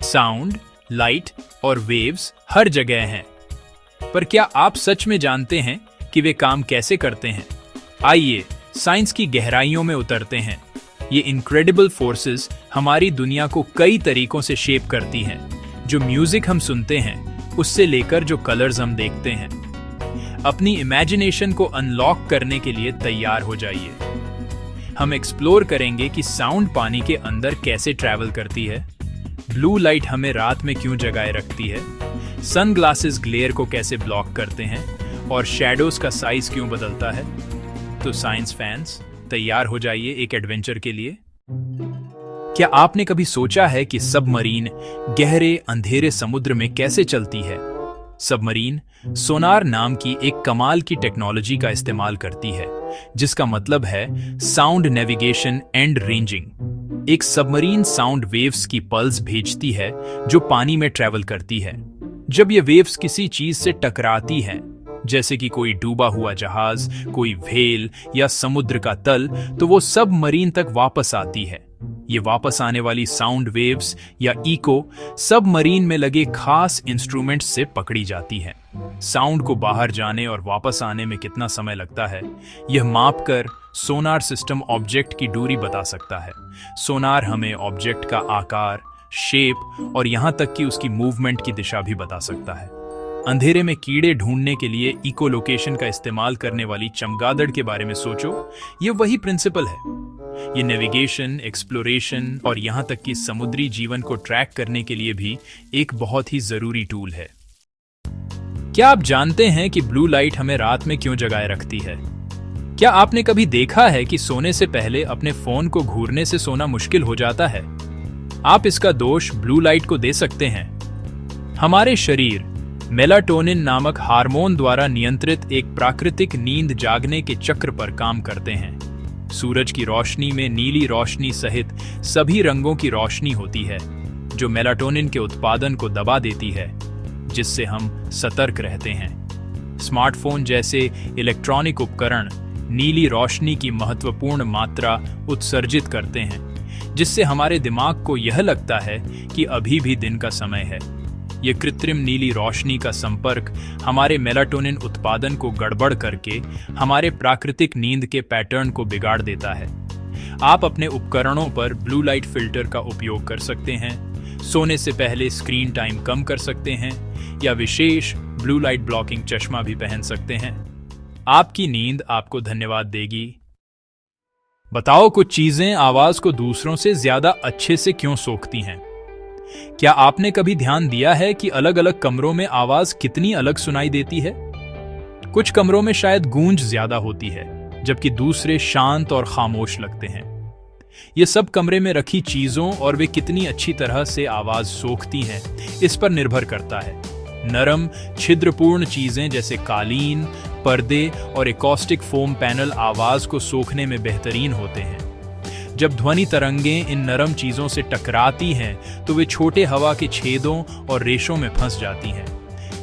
Sound, light और waves हर जगह हैं। पर क्या आप सच में जानते हैं कि वे काम कैसे करते हैं? आइए साइंस की गहराइयों में उतरते हैं। ये इनक्रेडिबल फोर्सेस हमारी दुनिया को कई तरीकों से शेप करती हैं। जो म्यूजिक हम सुनते हैं उससे लेकर जो कलर्स हम देखते हैं। अपनी इमेजिनेशन को अनलॉक करने के लिए तैयार हो जाइए। हम एक्सप्लोर करेंगे कि साउंड पानी के अंदर कैसे ट्रैवल करती है, ब्लू लाइट हमें रात में क्यों जगाए रखती है, सनग्लासेस ग्लेयर को कैसे ब्लॉक करते हैं और शैडोज का साइज क्यों बदलता है। तो साइंस फैंस, तैयार हो जाइए एक एडवेंचर के लिए। क्या आपने कभी सोचा है कि सबमरीन गहरे अंधेरे समुद्र में कैसे चलती है? सबमरीन सोनार नाम की एक कमाल की टेक्नोलॉजी का इस्तेमाल करती है, जिसका मतलब है साउंड नेविगेशन एंड रेंजिंग। एक सबमरीन साउंड वेव्स की पल्स भेजती है जो पानी में ट्रैवल करती है। जब ये वेव्स किसी चीज से टकराती हैं, जैसे कि कोई डूबा हुआ जहाज, कोई व्हेल या समुद्र का तल, तो वो सबमरीन तक वापस आती है। ये वापस आने वाली साउंड वेव्स या इको सबमरीन में लगे खास इंस्ट्रूमेंट से पकड़ी जाती है। साउंड को बाहर जाने और वापस आने में कितना समय लगता है, यह मापकर सोनार सिस्टम ऑब्जेक्ट की दूरी बता सकता है। सोनार हमें ऑब्जेक्ट का आकार, शेप और यहां तक कि उसकी मूवमेंट की दिशा भी बता सकता है। अंधेरे में कीड़े ढूंढने के लिए इको लोकेशन का इस्तेमाल करने वाली चमगादड़ के बारे में सोचो। ये वही प्रिंसिपल है। ये नेविगेशन, एक्सप्लोरेशन और यहां तक कि समुद्री जीवन को ट्रैक करने के लिए भी एक बहुत ही जरूरी टूल है। क्या आप जानते हैं कि ब्लू लाइट हमें रात में क्यों जगाए रखती है? क्या आपने कभी देखा है कि सोने से पहले अपने फोन को घूरने से सोना मुश्किल हो जाता है? आप इसका दोष ब्लू लाइट को दे सकते हैं। हमारे शरीर मेलाटोनिन नामक हार्मोन द्वारा नियंत्रित एक प्राकृतिक नींद जागने के चक्र पर काम करते हैं। सूरज की रोशनी में नीली रोशनी सहित सभी रंगों की रोशनी होती है, जो मेलाटोनिन के उत्पादन को दबा देती है, जिससे हम सतर्क रहते हैं। स्मार्टफोन जैसे इलेक्ट्रॉनिक उपकरण नीली रोशनी की महत्वपूर्ण मात्रा उत्सर्जित करते हैं, जिससे हमारे दिमाग को यह लगता है कि अभी भी दिन का समय है। ये कृत्रिम नीली रोशनी का संपर्क हमारे मेलाटोनिन उत्पादन को गड़बड़ करके हमारे प्राकृतिक नींद के पैटर्न को बिगाड़ देता है। आप अपने उपकरणों पर ब्लू लाइट फिल्टर का उपयोग कर सकते हैं, सोने से पहले स्क्रीन टाइम कम कर सकते हैं या विशेष ब्लू लाइट ब्लॉकिंग चश्मा भी पहन सकते हैं। आपकी नींद आपको धन्यवाद देगी। बताओ, कुछ चीजें आवाज को दूसरों से ज्यादा अच्छे से क्यों सोखती हैं? क्या आपने कभी ध्यान दिया है कि अलग अलग कमरों में आवाज कितनी अलग सुनाई देती है? कुछ कमरों में शायद गूंज ज्यादा होती है, जबकि दूसरे शांत और खामोश लगते हैं। ये सब कमरे में रखी चीजों और वे कितनी अच्छी तरह से आवाज सोखती हैं, इस पर निर्भर करता है। नरम, छिद्रपूर्ण चीजें जैसे कालीन, पर्दे और एकॉस्टिक फोम पैनल आवाज को सोखने में बेहतरीन होते हैं। जब ध्वनि तरंगें इन नरम चीजों से टकराती हैं, तो वे छोटे हवा के छेदों और रेशों में फंस जाती हैं,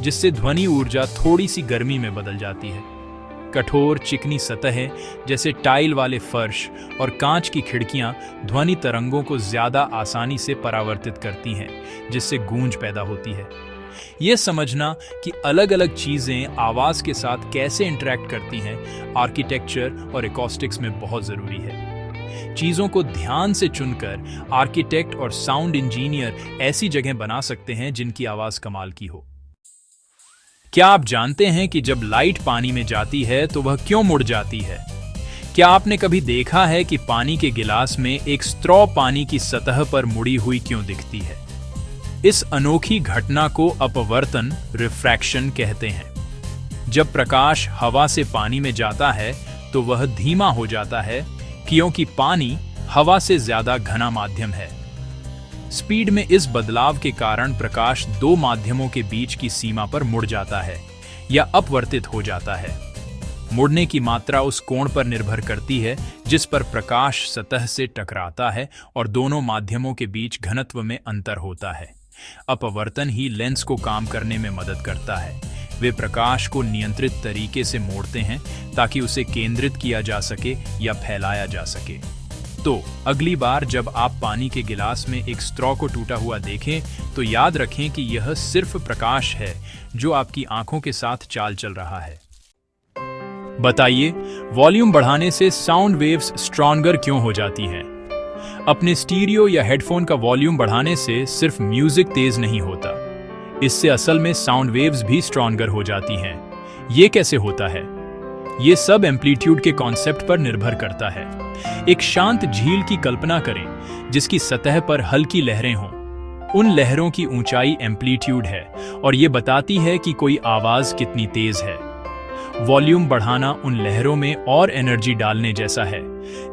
जिससे ध्वनि ऊर्जा थोड़ी सी गर्मी में बदल जाती है। कठोर चिकनी सतहें जैसे टाइल वाले फर्श और कांच की खिड़कियां ध्वनि तरंगों को ज्यादा आसानी से परावर्तित करती हैं, जिससे गूंज पैदा होती है। ये समझना कि अलग अलग चीजें आवाज के साथ कैसे इंटरैक्ट करती हैं, आर्किटेक्चर और एकॉस्टिक्स में बहुत जरूरी है। चीजों को ध्यान से चुनकर आर्किटेक्ट और साउंड इंजीनियर ऐसी जगह बना सकते हैं जिनकी आवाज कमाल की हो। क्या आप जानते हैं कि जब लाइट पानी में जाती है तो वह क्यों मुड़ जाती है? क्या आपने कभी देखा है कि पानी के गिलास में एक स्ट्रॉ पानी की सतह पर मुड़ी हुई क्यों दिखती है? इस अनोखी घटना को अपवर्तन, रिफ्रैक्शन कहते हैं। जब प्रकाश हवा से पानी में जाता है तो वह धीमा हो जाता है, क्योंकि पानी हवा से ज्यादा घना माध्यम है। स्पीड में इस बदलाव के कारण प्रकाश दो माध्यमों के बीच की सीमा पर मुड़ जाता है या अपवर्तित हो जाता है। मुड़ने की मात्रा उस कोण पर निर्भर करती है जिस पर प्रकाश सतह से टकराता है और दोनों माध्यमों के बीच घनत्व में अंतर होता है। अपवर्तन ही लेंस को काम करने में मदद करता है। वे प्रकाश को नियंत्रित तरीके से मोड़ते हैं ताकि उसे केंद्रित किया जा सके या फैलाया जा सके। तो अगली बार जब आप पानी के गिलास में एक स्ट्रॉ को टूटा हुआ देखें तो याद रखें कि यह सिर्फ प्रकाश है जो आपकी आंखों के साथ चाल चल रहा है। बताइए, वॉल्यूम बढ़ाने से साउंड वेव्स स्ट्रॉन्गर क्यों हो जाती हैं? अपने स्टीरियो या हेडफोन का वॉल्यूम बढ़ाने से सिर्फ म्यूजिक तेज नहीं होता, इससे असल में साउंड वेव्स भी स्ट्रॉन्गर हो जाती हैं। ये कैसे होता है? ये सब एम्पलीट्यूड के कॉन्सेप्ट पर निर्भर करता है। एक शांत झील की कल्पना करें जिसकी सतह पर हल्की लहरें हों। उन लहरों की ऊंचाई एम्पलीट्यूड है और ये बताती है कि कोई आवाज कितनी तेज है। वॉल्यूम बढ़ाना उन लहरों में और एनर्जी डालने जैसा है,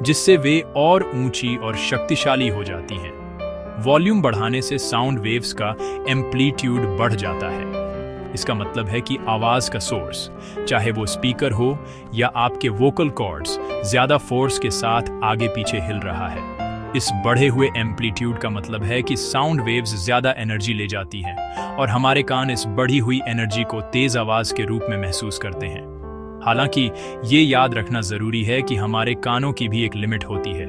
जिससे वे और ऊंची और शक्तिशाली हो जाती हैं। वॉल्यूम बढ़ाने से साउंड वेव्स का एम्पलीट्यूड बढ़ जाता है। इसका मतलब है कि आवाज का सोर्स, चाहे वो स्पीकर हो या आपके वोकल कॉर्ड्स, ज्यादा फोर्स के साथ आगे पीछे हिल रहा है। इस बढ़े हुए एम्पलीट्यूड का मतलब है कि साउंड वेव्स ज्यादा एनर्जी ले जाती हैं और हमारे कान इस बढ़ी हुई एनर्जी को तेज आवाज के रूप में महसूस करते हैं। हालांकि ये याद रखना जरूरी है कि हमारे कानों की भी एक लिमिट होती है।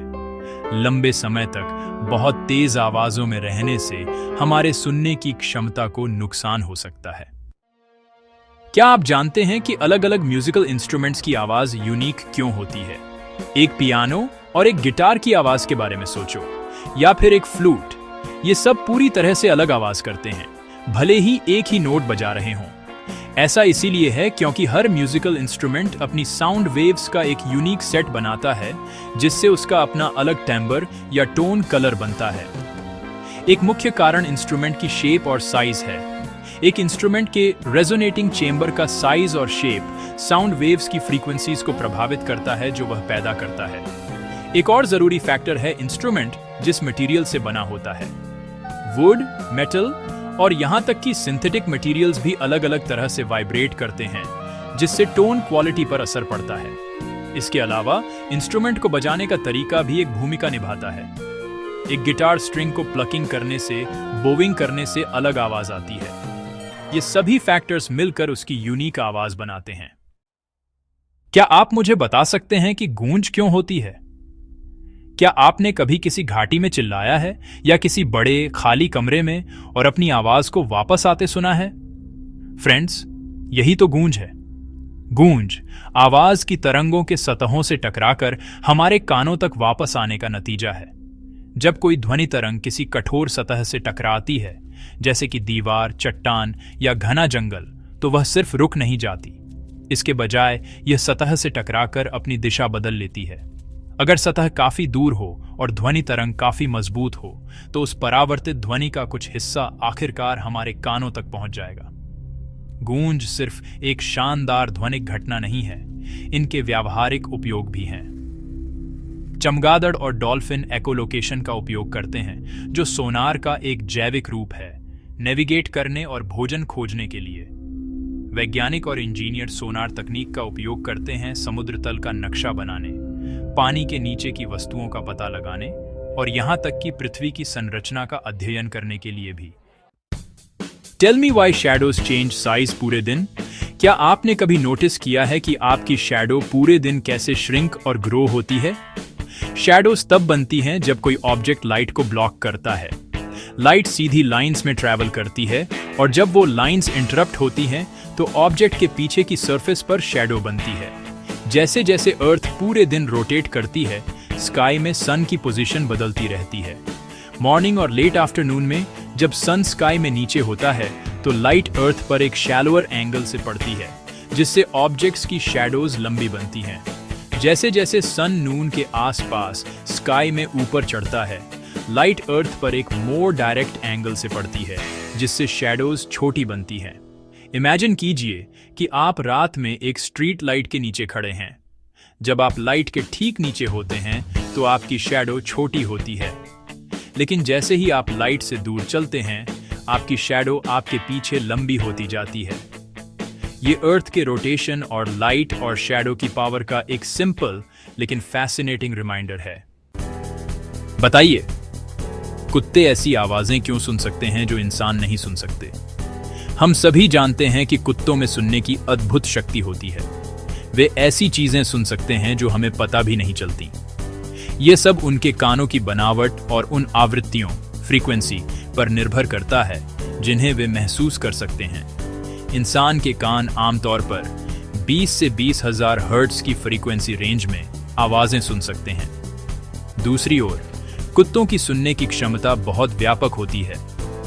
लंबे समय तक बहुत तेज आवाजों में रहने से हमारे सुनने की क्षमता को नुकसान हो सकता है। क्या आप जानते हैं कि अलग अलग म्यूजिकल इंस्ट्रूमेंट्स की आवाज यूनिक क्यों होती है? एक पियानो और एक गिटार की आवाज के बारे में सोचो, या फिर एक फ्लूट। ये सब पूरी तरह से अलग आवाज करते हैं, भले ही एक ही नोट बजा रहे हों। ऐसा इसीलिए है क्योंकि हर म्यूजिकल इंस्ट्रूमेंट अपनी साउंड वेव्स का एक यूनिक सेट बनाता है, जिससे उसका अपना अलग टिम्ब्र या टोन कलर बनता है। एक मुख्य कारण इंस्ट्रूमेंट की शेप और साइज है। एक इंस्ट्रूमेंट के रेजोनेटिंग चेंबर का साइज और शेप साउंड वेव्स की फ्रीक्वेंसीज को प्रभावित करता है जो वह पैदा करता है। एक और जरूरी फैक्टर है इंस्ट्रूमेंट जिस मटेरियल से बना होता है। वुड, मेटल और यहां तक कि सिंथेटिक मटेरियल्स भी अलग अलग तरह से वाइब्रेट करते हैं, जिससे टोन क्वालिटी पर असर पड़ता है। इसके अलावा इंस्ट्रूमेंट को बजाने का तरीका भी एक भूमिका निभाता है। एक गिटार स्ट्रिंग को प्लकिंग करने से, बोविंग करने से अलग आवाज आती है। ये सभी फैक्टर्स मिलकर उसकी यूनिक आवाज बनाते हैं। क्या आप मुझे बता सकते हैं कि गूंज क्यों होती है? क्या आपने कभी किसी घाटी में चिल्लाया है या किसी बड़े खाली कमरे में और अपनी आवाज को वापस आते सुना है? फ्रेंड्स, यही तो गूंज है। गूंज आवाज की तरंगों के सतहों से टकराकर हमारे कानों तक वापस आने का नतीजा है। जब कोई ध्वनि तरंग किसी कठोर सतह से टकराती है, जैसे कि दीवार, चट्टान या घना जंगल, तो वह सिर्फ रुक नहीं जाती। इसके बजाय यह सतह से टकराकर अपनी दिशा बदल लेती है। अगर सतह काफी दूर हो और ध्वनि तरंग काफी मजबूत हो, तो उस परावर्तित ध्वनि का कुछ हिस्सा आखिरकार हमारे कानों तक पहुंच जाएगा। गूंज सिर्फ एक शानदार ध्वनिक घटना नहीं है, इनके व्यावहारिक उपयोग भी हैं। चमगादड़ और डॉल्फिन एकोलोकेशन का उपयोग करते हैं, जो सोनार का एक जैविक रूप है, नेविगेट करने और भोजन खोजने के लिए। वैज्ञानिक और इंजीनियर सोनार तकनीक का उपयोग करते हैं समुद्र तल का नक्शा बनाने, पानी के नीचे की वस्तुओं का पता लगाने और यहां तक कि पृथ्वी की संरचना का अध्ययन करने के लिए भी। Tell me why shadows change size पूरे दिन? क्या आपने कभी नोटिस किया है कि आपकी शैडो पूरे दिन कैसे श्रिंक और ग्रो होती है? शैडोज तब बनती हैं जब कोई ऑब्जेक्ट लाइट को ब्लॉक करता है। लाइट सीधी लाइंस में ट्रैवल करती है और जब वो लाइंस इंटरप्ट होती हैं, तो ऑब्जेक्ट के पीछे की सरफेस पर शैडो बनती है। जैसे जैसे अर्थ पूरे दिन रोटेट करती है, स्काई में सन की पोजीशन बदलती रहती है। मॉर्निंग और लेट आफ्टरनून में जब सन स्काई में नीचे होता है, तो लाइट अर्थ पर एक शैलोअर एंगल से पड़ती है, जिससे ऑब्जेक्ट्स की शैडोज लंबी बनती हैं। जैसे जैसे सन नून के आसपास स्काई में ऊपर चढ़ता है, लाइट अर्थ पर एक मोर डायरेक्ट एंगल से पड़ती है, जिससे शैडोज छोटी बनती हैं। इमेजिन कीजिए कि आप रात में एक स्ट्रीट लाइट के नीचे खड़े हैं। जब आप लाइट के ठीक नीचे होते हैं, तो आपकी शैडो छोटी होती है, लेकिन जैसे ही आप लाइट से दूर चलते हैं, आपकी शैडो आपके पीछे लंबी होती जाती है। ये अर्थ के रोटेशन और लाइट और शैडो की पावर का एक सिंपल लेकिन फैसिनेटिंग रिमाइंडर है। बताइए, कुत्ते ऐसी आवाजें क्यों सुन सकते हैं जो इंसान नहीं सुन सकते? हम सभी जानते हैं कि कुत्तों में सुनने की अद्भुत शक्ति होती है। वे ऐसी चीजें सुन सकते हैं जो हमें पता भी नहीं चलती। ये सब उनके कानों की बनावट और उन आवृत्तियों फ्रीक्वेंसी पर निर्भर करता है जिन्हें वे महसूस कर सकते हैं। इंसान के कान आमतौर पर 20 से 20,000 हर्ट्ज की फ्रीक्वेंसी रेंज में आवाजें सुन सकते हैं। दूसरी ओर कुत्तों की सुनने की क्षमता बहुत व्यापक होती है,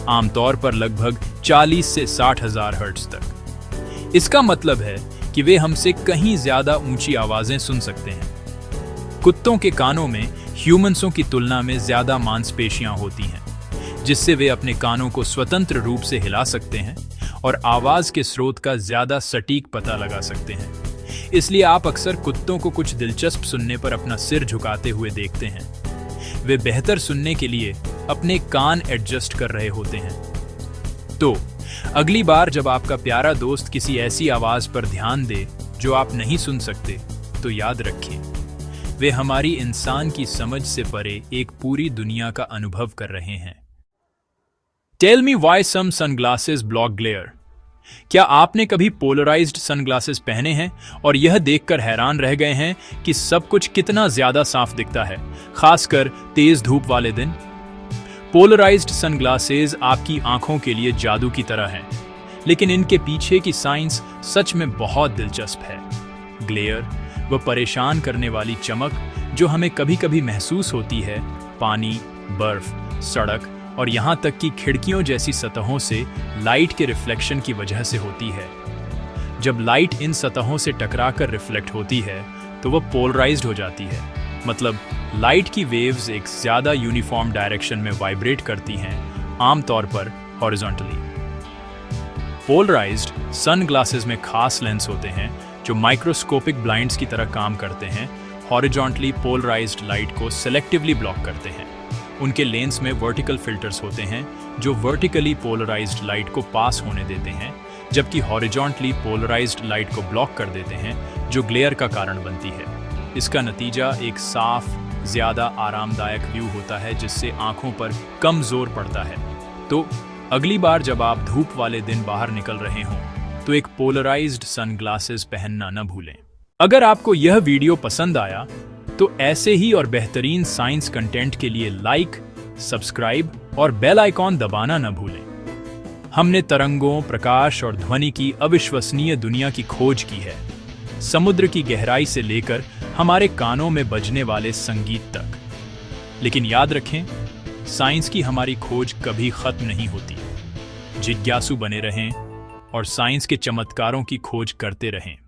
आमतौर पर लगभग 40 से 60,000 हर्ट्ज तक। इसका मतलब है कि वे हमसे कहीं ज्यादा ऊंची आवाजें सुन सकते हैं। कुत्तों के कानों में ह्यूमंसों की तुलना में ज्यादा मांसपेशियां होती हैं, जिससे वे अपने कानों को स्वतंत्र रूप से हिला सकते हैं और आवाज के स्रोत का ज्यादा सटीक पता लगा सकते हैं। इसलिए आप अक्सर कुत्तों को कुछ दिलचस्प सुनने पर अपना सिर झुकाते हुए देखते हैं। वे बेहतर सुनने के लिए अपने कान एडजस्ट कर रहे होते हैं। तो अगली बार जब आपका प्यारा दोस्त किसी ऐसी आवाज पर ध्यान दे जो आप नहीं सुन सकते, तो याद रखें, वे हमारी इंसान की समझ से परे एक पूरी दुनिया का अनुभव कर रहे हैं। Tell me why some sunglasses block glare? क्या आपने कभी पोलराइज्ड सनग्लासेस पहने हैं और यह देखकर हैरान रह गए हैं कि सब कुछ कितना ज्यादा साफ दिखता है, खासकर तेज धूप वाले दिन? पोलराइज्ड सनग्लासेस आपकी आंखों के लिए जादू की तरह हैं, लेकिन इनके पीछे की साइंस सच में बहुत दिलचस्प है। ग्लेयर, वह परेशान करने वाली चमक जो हमें कभी कभी महसूस होती है, पानी, बर्फ, सड़क और यहाँ तक कि खिड़कियों जैसी सतहों से लाइट के रिफ्लेक्शन की वजह से होती है। जब लाइट इन सतहों से टकराकर रिफ्लेक्ट होती है तो वह पोलराइज्ड हो जाती है, मतलब लाइट की वेव्स एक ज्यादा यूनिफॉर्म डायरेक्शन में वाइब्रेट करती हैं, आमतौर पर हॉरिजॉन्टली। पोलराइज्ड सनग्लासेस में खास लेंस होते हैं जो माइक्रोस्कोपिक ब्लाइंड्स की तरह काम करते हैं, हॉरिजॉन्टली पोलराइज्ड लाइट को सेलेक्टिवली ब्लॉक करते हैं। उनके लेंस में वर्टिकल फिल्टर्स होते हैं जो वर्टिकली पोलराइज्ड लाइट को पास होने देते हैं, जबकि हॉरिजॉन्टली पोलराइज्ड लाइट को ब्लॉक कर देते हैं, जो ग्लेयर का कारण बनती है। इसका नतीजा एक साफ, ज्यादा आरामदायक व्यू होता है जिससे आंखों पर कम जोर पड़ता है। तो अगली बार जब आप धूप वाले दिन बाहर निकल रहे हों तो एक पोलराइज्ड सनग्लासेस पहनना न भूलें। अगर आपको यह वीडियो पसंद आया तो ऐसे ही और बेहतरीन साइंस कंटेंट के लिए लाइक, सब्सक्राइब और बेल आइकॉन दबाना न भूलें। हमने तरंगों, प्रकाश और ध्वनि की अविश्वसनीय दुनिया की खोज की है, समुद्र की गहराई से लेकर हमारे कानों में बजने वाले संगीत तक। लेकिन याद रखें, साइंस की हमारी खोज कभी खत्म नहीं होती। जिज्ञासु बने रहें और साइंस के चमत्कारों की खोज करते रहें।